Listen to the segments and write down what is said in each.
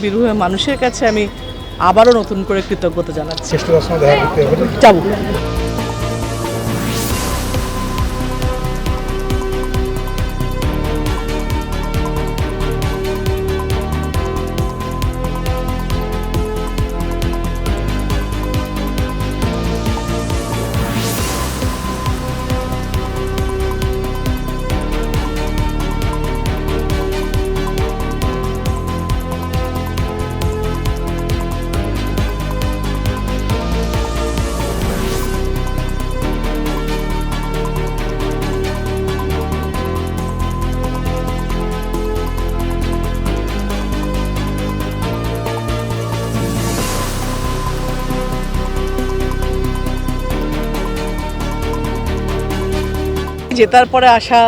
বীরভূমের মানুষের কাছে আমি আবারও নতুন করে কৃতজ্ঞতা জানাচ্ছি। যাবো। জেতার পরে আসা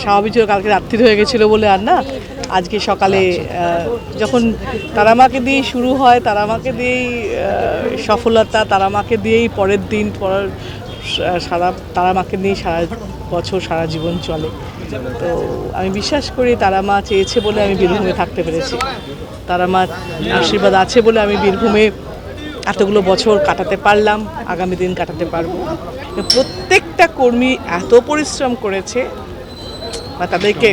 স্বাভাবিক ছিল, কালকে রাত্রি হয়ে গেছিলো বলে আর না, আজকে সকালে যখন তারামাকে দিয়েই শুরু হয়, তারামাকে দিয়েই সফলতা, তারামাকে দিয়েই পরের দিন সারা তারামাকে নিয়েই সারা বছর সারা জীবন চলে। তো আমি বিশ্বাস করি তারামা চেয়েছে বলে আমি বীরভূমে থাকতে পেরেছি, তারামা আশীর্বাদ আছে বলে আমি বীরভূমে এতগুলো বছর কাটাতে পারলাম, আগামী দিন কাটাতে পারবো। প্রত্যেকটা কর্মী এত পরিশ্রম করেছে বা তাদেরকে,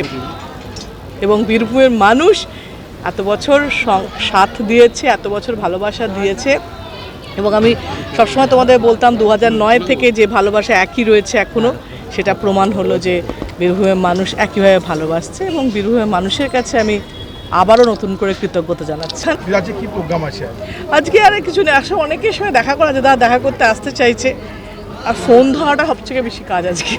এবং বীরভূমের মানুষ এত বছর সাথ দিয়েছে, এত বছর ভালোবাসা দিয়েছে। এবং আমি সবসময় তোমাদের বলতাম 2009 থেকে যে ভালোবাসা একই রয়েছে এখনও, সেটা প্রমাণ হলো যে বীরভূমের মানুষ একইভাবে ভালোবাসছে। এবং বীরভূমের মানুষের কাছে আমি আবারও নতুন করে কৃতজ্ঞতা জানাচ্ছি। আজকে কি প্রোগ্রাম আছে? আজকে আর কিছু নেই, আসলে অনেকের সঙ্গে দেখা করা যায়, তারা দেখা করতে আসতে চাইছে, আর ফোন ধরাটা সবথেকে বেশি কাজ আজকে।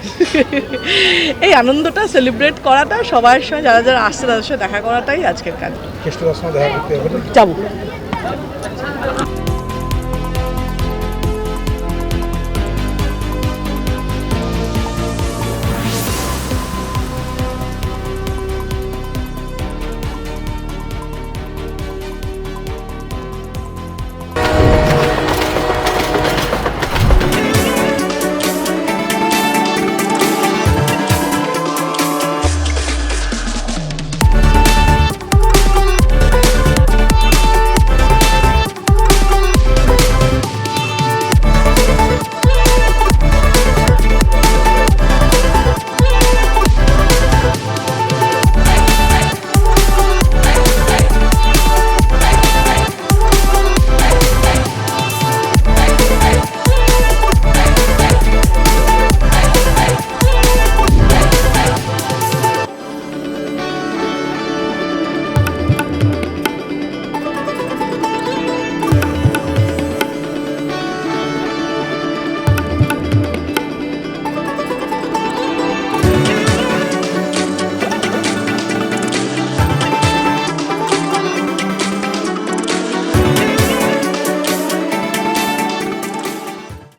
এই আনন্দটা সেলিব্রেট করাটা, সবার সঙ্গে যারা যারা আসছে তাদের সঙ্গে দেখা করাটাই আজকের কাজ। কেষ্টদার সঙ্গে দেখা করতে হবে, যাবো।